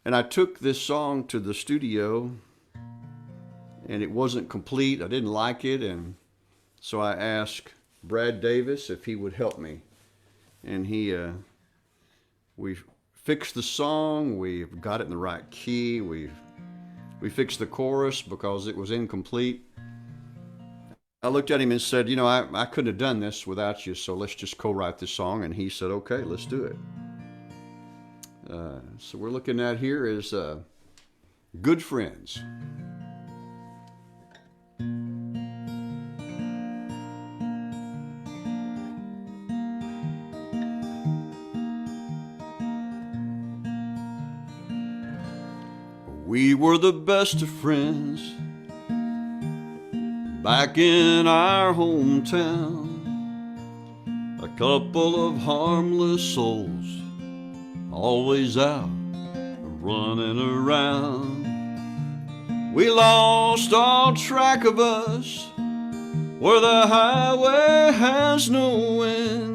And I took this song to the studio, and it wasn't complete. I didn't like it, and so I asked Brad Davis if he would help me. And we fixed the song. We got it in the right key. We fixed the chorus because it was incomplete. I looked at him and said, you know, I couldn't have done this without you, so let's just co-write this song. And he said, okay, let's do it. So we're looking at here is Good Friends. We were the best of friends back in our hometown, a couple of harmless souls, always out running around. We lost all track of us where the highway has no end,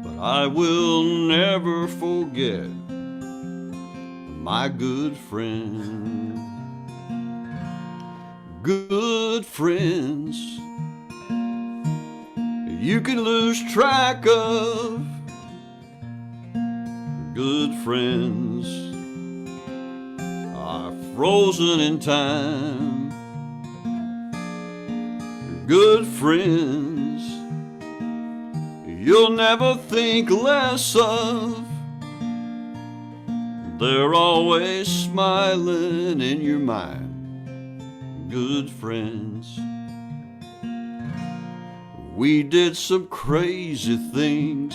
but I will never forget my good friend. Good friends you can lose track of. Good friends are frozen in time. Good friends you'll never think less of. They're always smiling in your mind. Good friends. We did some crazy things,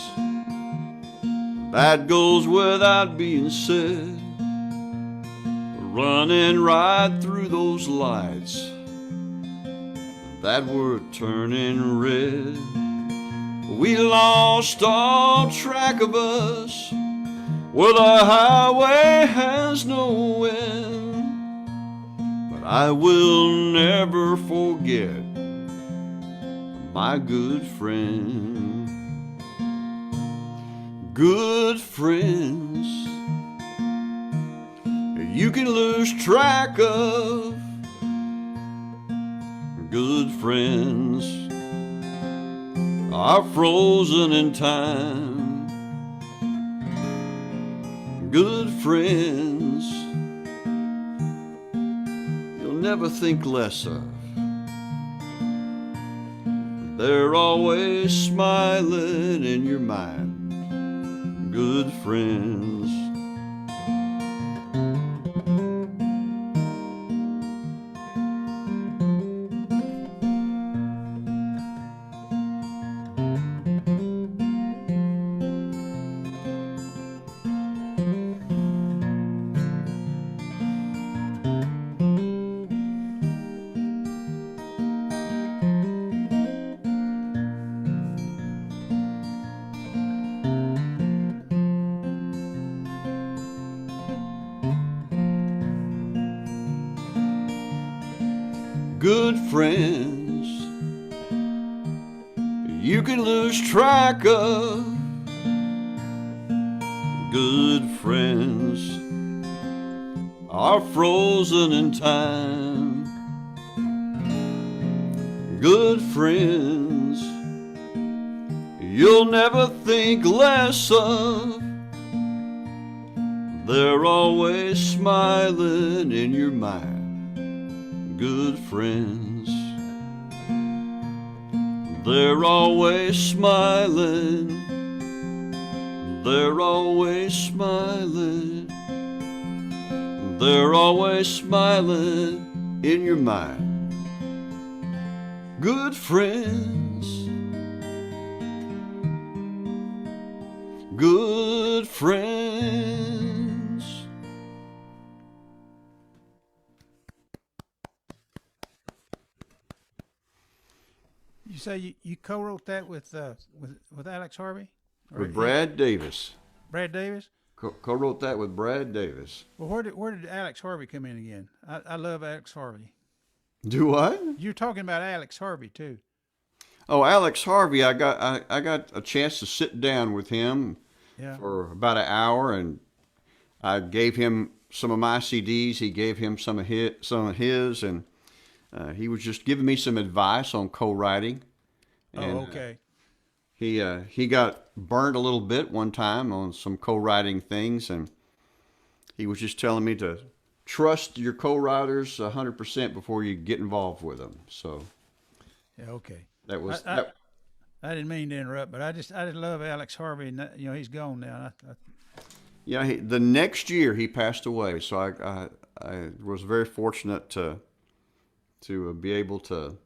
that goes without being said, running right through those lights that were turning red. We lost all track of us where the highway has no end, but I will never forget my good friend. Good friends you can lose track of. Good friends are frozen in time. Good friends you'll never think less of. They're always smiling in your mind. Good friends. Good friends you can lose track of. Good friends are frozen in time. Good friends you'll never think less of. They're always smiling in your mind. Good friends, they're always smiling. They're always smiling. They're always smiling in your mind. Good friends. Good friends. You say you co-wrote that with Alex Harvey? With Brad Davis. Brad Davis? Co-wrote that with Brad Davis. Well, where did Alex Harvey come in again? I love Alex Harvey. Do what? You're talking about Alex Harvey too. Oh, Alex Harvey! I got a chance to sit down with him Yeah. for about an hour, and I gave him some of my CDs. He gave him some of his, and he was just giving me some advice on co-writing. And, okay. He got burned a little bit one time on some co-writing things, and he was just telling me to trust your co-writers 100% before you get involved with them. So Yeah, okay. that was I didn't mean to interrupt, but I just love Alex Harvey, and he's gone now. yeah. The next year he passed away, so I was very fortunate to be able to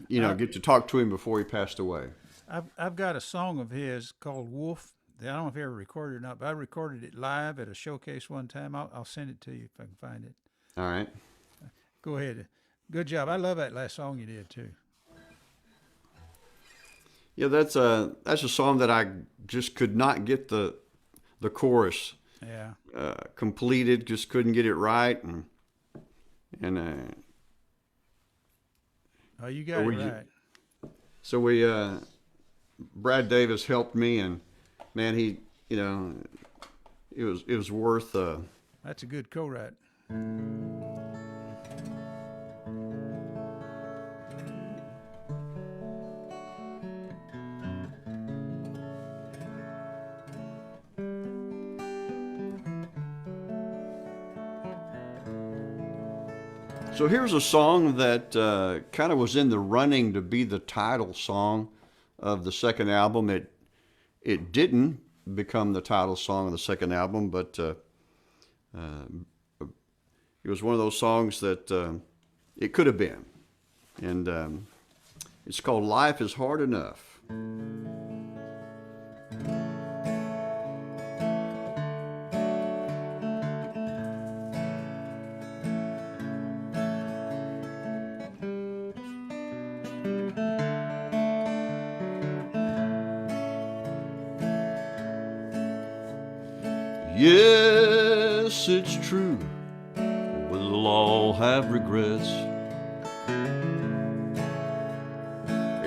get to talk to him before he passed away. I've got a song of his called Wolf. I don't know if he ever recorded it or not, but I recorded it live at a showcase one time. I'll send it to you if I can find it. All right. Go ahead. Good job. I love that last song you did too. Yeah, that's a song that I just could not get the chorus completed. Just couldn't get it right, and oh, you got it right. So Brad Davis helped me, and man, it was worth. That's a good co-write. So here's a song that kind of was in the running to be the title song of the second album. It didn't become the title song of the second album, but it was one of those songs that it could have been. And it's called Life is Hard Enough. Yes, it's true, we'll all have regrets,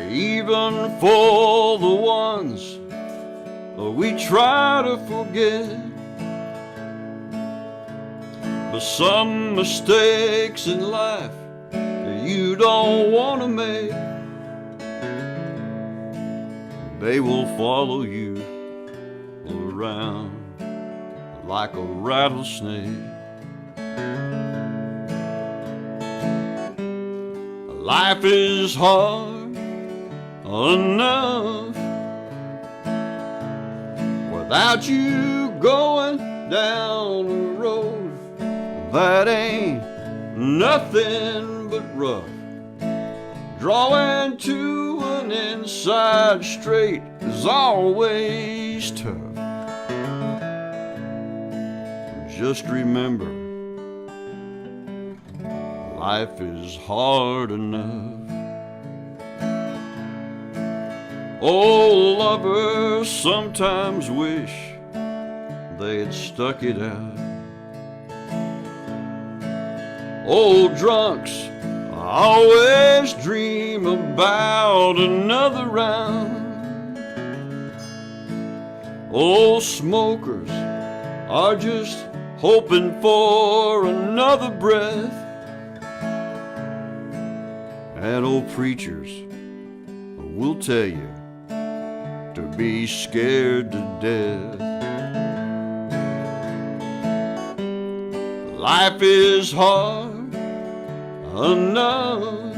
even for the ones we try to forget. But some mistakes in life you don't want to make, they will follow you around like a rattlesnake. Life is hard enough without you going down a road that ain't nothing but rough. Drawing to an inside straight is always tough. Just remember, life is hard enough. Old lovers sometimes wish they had stuck it out. Old drunks always dream about another round. Old smokers are just hoping for another breath. And old preachers will tell you to be scared to death. Life is hard enough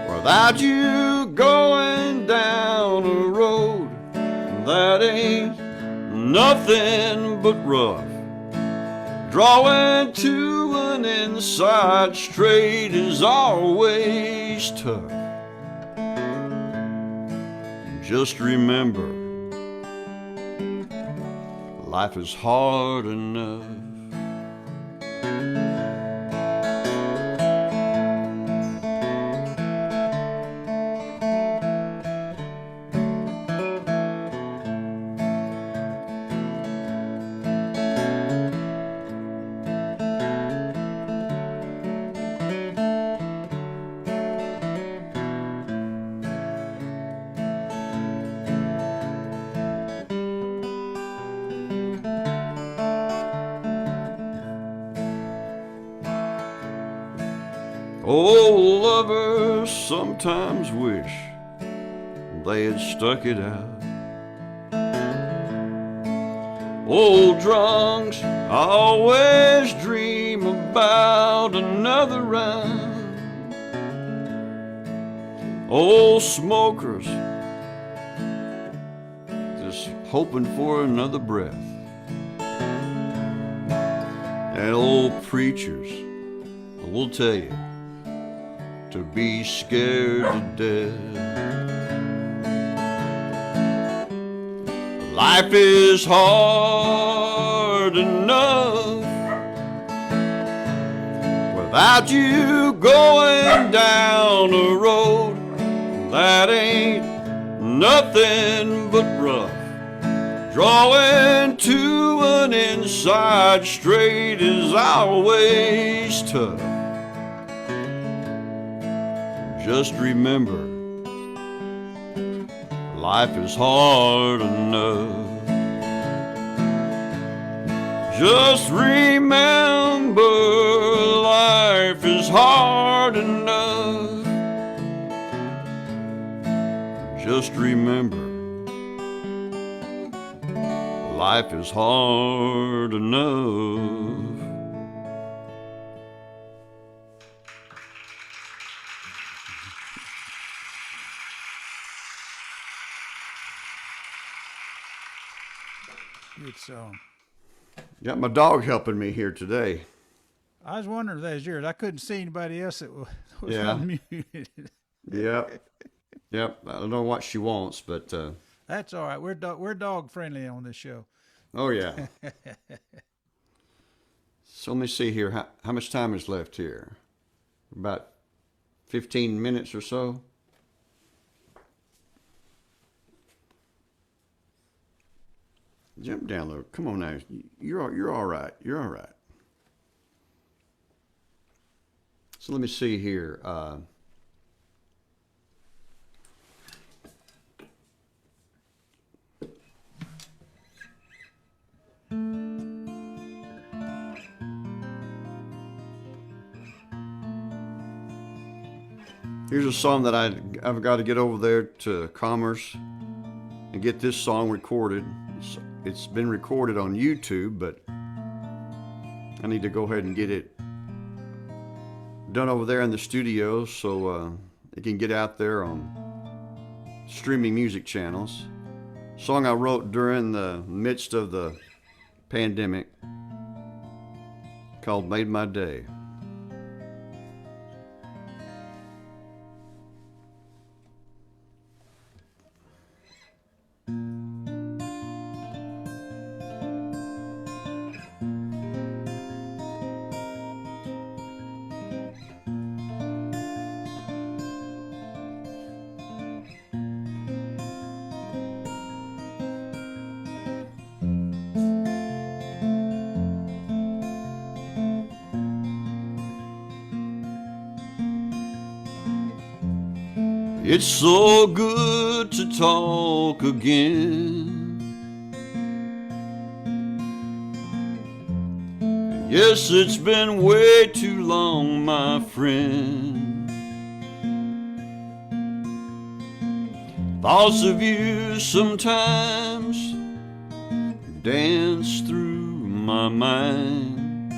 without you going down a road that ain't nothing but rough. Drawing to an inside straight is always tough. Just remember, life is hard enough. Old lovers sometimes wish they had stuck it out. Old drunks always dream about another round. Old smokers just hoping for another breath. And old preachers will tell you to be scared to death. Life is hard enough without you going down a road that ain't nothing but rough. Drawing to an inside straight is always tough. Just remember, life is hard enough. Just remember, life is hard enough. Just remember, life is hard enough. Good song. Got my dog helping me here today. I was wondering if that was yours. I couldn't see anybody else that was Yeah. unmuted. Yep. Yep. I don't know what she wants, but That's all right. We're dog friendly on this show. oh yeah. So let me see here. How much time is left here? About 15 minutes or so. Jump down, little. Come on now. You're all right. You're all right. So let me see here. Here's a song that I've got to get over there to Commerce and get this song recorded. It's been recorded on YouTube, but I need to go ahead and get it done over there in the studio so it can get out there on streaming music channels. Song I wrote during the midst of the pandemic called Made My Day. It's so good to talk again. Yes, it's been way too long, my friend. Thoughts of you sometimes dance through my mind.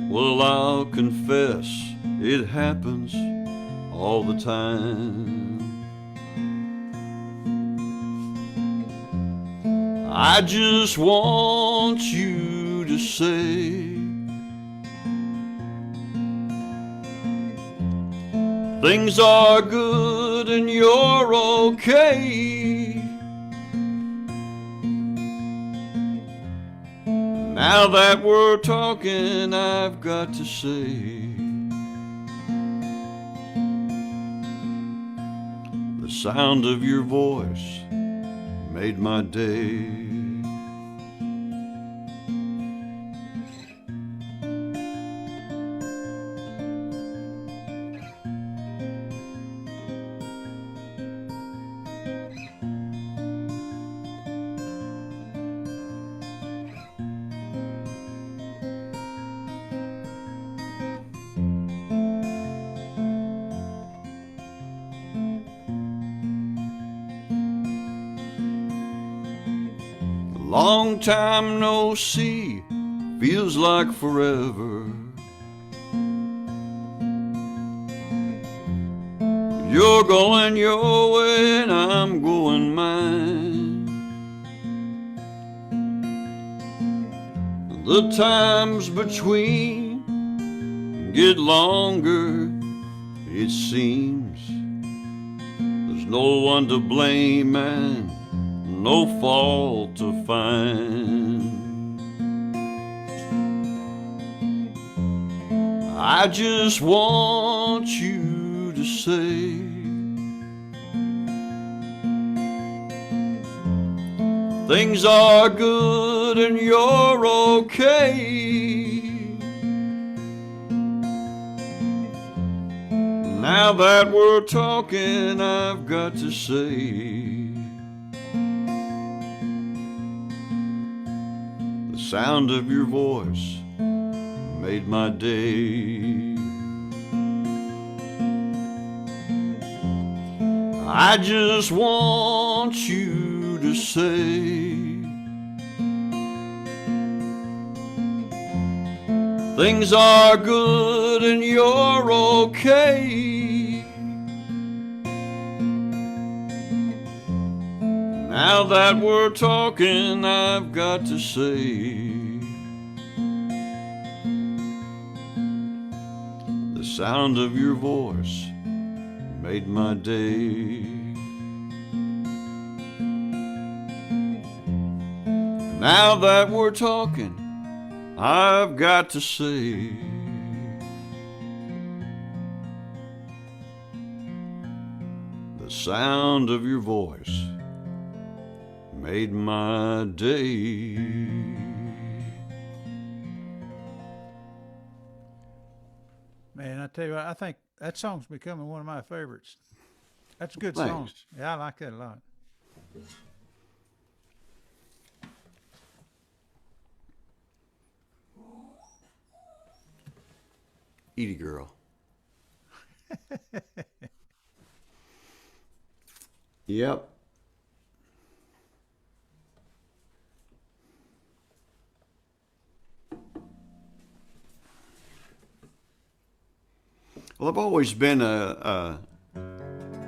Well, I'll confess it happens all the time. I just want you to say things are good and you're okay. Now that we're talking, I've got to say the sound of your voice made my day. Long time no see, feels like forever. You're going your way and I'm going mine. The times between get longer, it seems. There's no one to blame and no fault to find. I just want you to say things are good and you're okay. Now that we're talking, I've got to say the sound of your voice made my day. I just want you to say things are good and you're okay. Now that we're talking, I've got to say the sound of your voice made my day. Now that we're talking, I've got to say the sound of your voice made my day. Man, I tell you what, I think that song's becoming one of my favorites. That's a good Thanks. song. Yeah, I like that a lot. Edie girl. Yep. Well, I've always been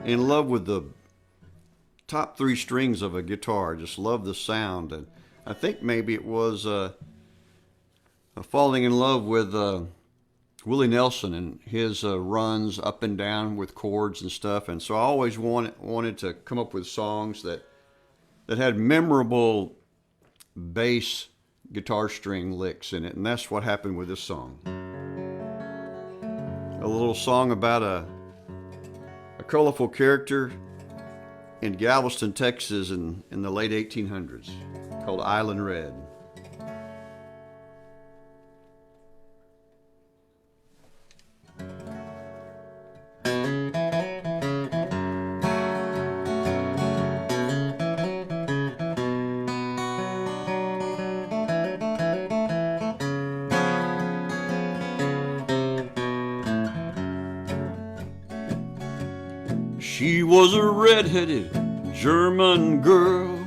in love with the top three strings of a guitar. Just love the sound, and I think maybe it was falling in love with Willie Nelson and his runs up and down with chords and stuff. And so I always wanted to come up with songs that had memorable bass guitar string licks in it, and that's what happened with this song. A little song about a colorful character in Galveston, Texas in the late 1800s called Island Red. She was a red-headed German girl,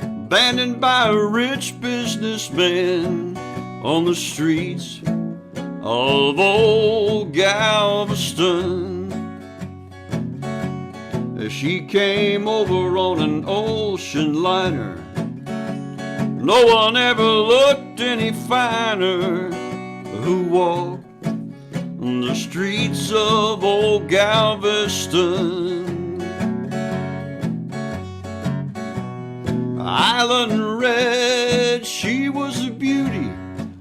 abandoned by a rich businessman on the streets of old Galveston. She came over on an ocean liner. No one ever looked any finer. Who walked the streets of old Galveston. Island Red, she was a beauty,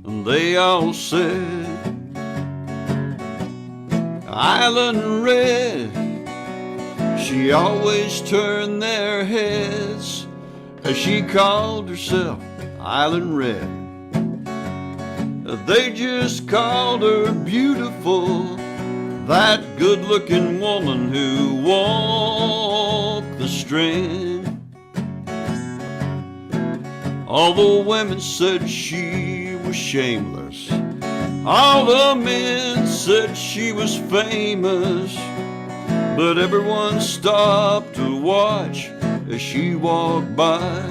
and they all said. Island Red, she always turned their heads as she called herself Island Red. They just called her beautiful, that good-looking woman who walked the Strand. All the women said she was shameless. All the men said she was famous. But everyone stopped to watch as she walked by.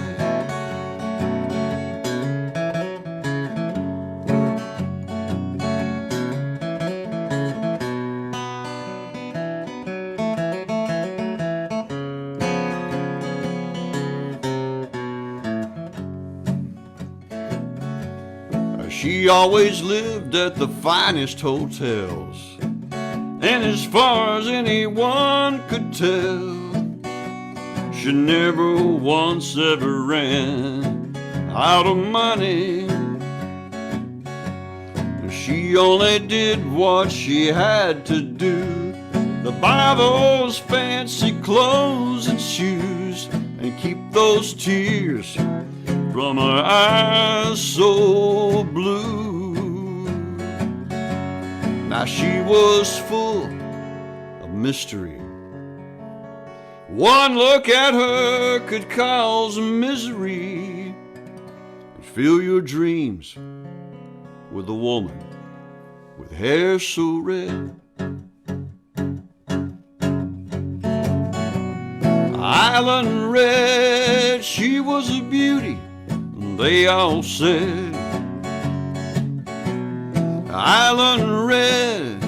She always lived at the finest hotels, and as far as anyone could tell, she never once ever ran out of money. She only did what she had to do, to buy those fancy clothes and shoes, and keep those tears from her eyes so blue. Now she was full of mystery. One look at her could cause misery and fill your dreams with a woman with hair so red. Island Red, she was a beauty, they all said. Island Red,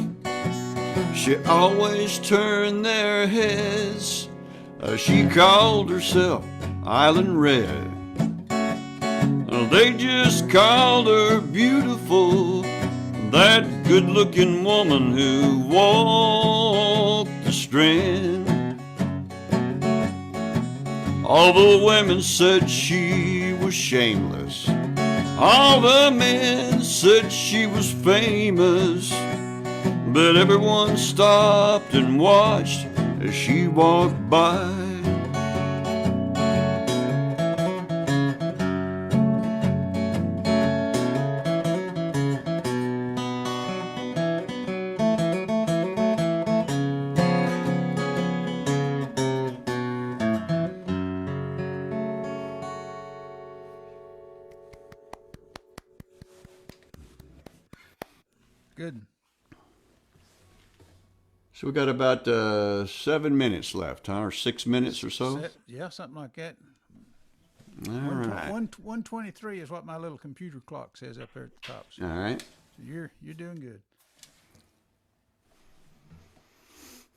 she always turned their heads. She called herself Island Red. They just called her beautiful, that good-looking woman who walked the Strand. All the women said she was shameless, all the men said she was famous, but everyone stopped and watched as she walked by. Good. So we got about 7 minutes left, huh? Or 6 minutes or so? Yeah, something like that. All right. 123 is what my little computer clock says up there at the top. So All right. you're doing good.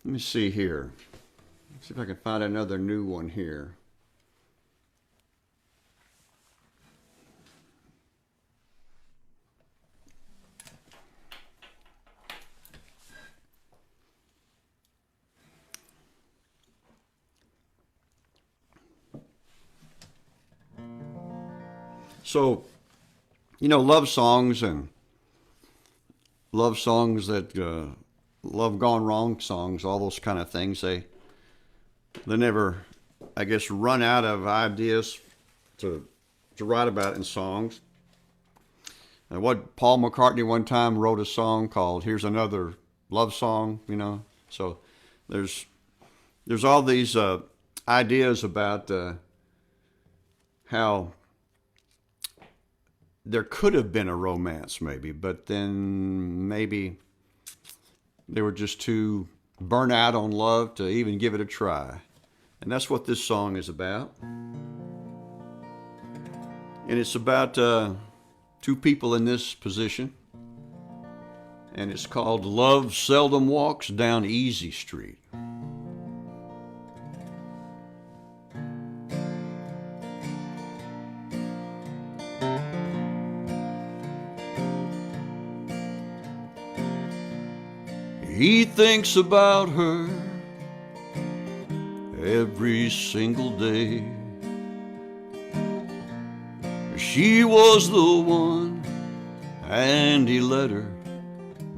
Let me see here. Let's see if I can find another new one here. So, you know, love songs that love gone wrong songs, all those kind of things, they never, I guess, run out of ideas to write about in songs. And what Paul McCartney one time wrote a song called "Here's Another Love Song," you know. So there's all these ideas about how there could have been a romance maybe, but then maybe they were just too burnt out on love to even give it a try. And that's what this song is about. And it's about two people in this position. And it's called "Love Seldom Walks Down Easy Street." He thinks about her every single day. She was the one, and he let her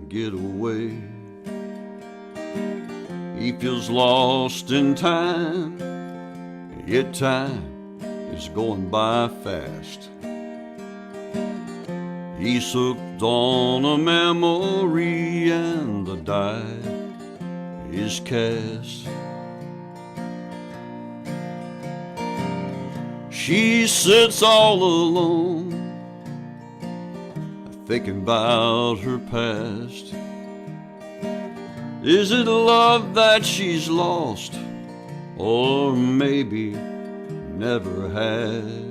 get away. He feels lost in time, yet time is going by fast. He's hooked on a memory, and the die is cast. She sits all alone, thinking about her past. Is it love that she's lost, or maybe never had?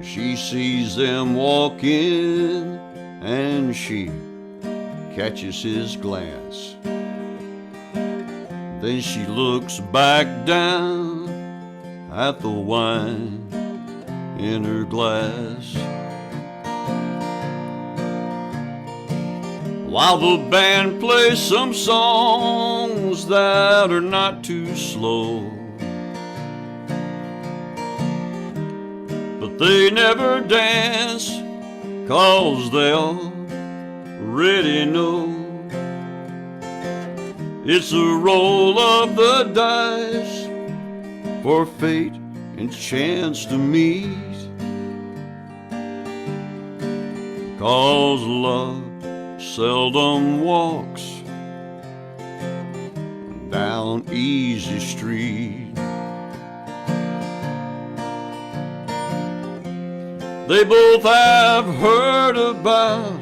She sees them walking, and she catches his glance. Then she looks back down at the wine in her glass. while the band plays some songs that are not too slow. But they never dance, 'cause they already know it's a roll of the dice for fate and chance to meet. 'Cause love seldom walks down easy street. They both have heard about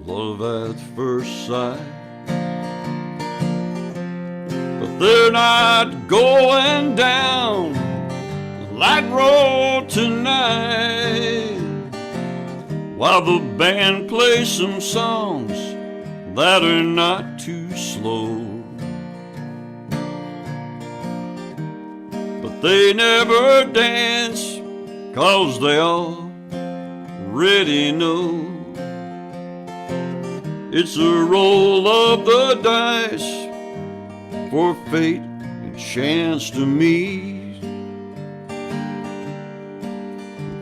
love at first sight, but they're not going down that road tonight, while the band plays some songs that are not too slow. But they never dance, 'cause they already know it's a roll of the dice for fate and chance to meet.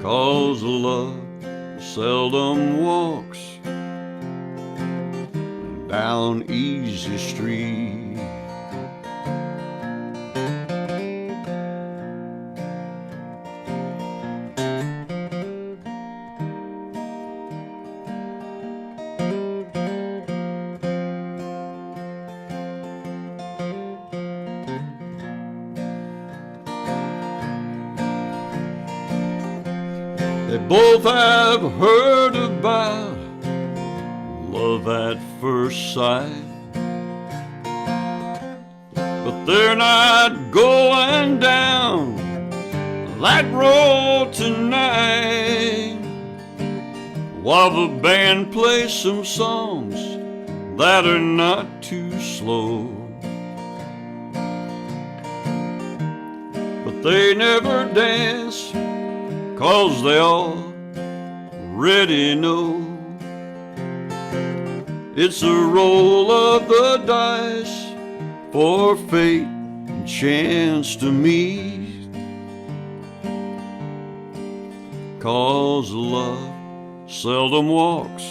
'Cause love seldom walks down easy street. They both have heard about love at first sight, but they're not going down that road tonight, while the band plays some songs that are not too slow. But they never dance, 'cause they already know it's a roll of the dice for fate and chance to meet. 'Cause love seldom walks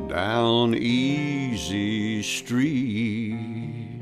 down easy street.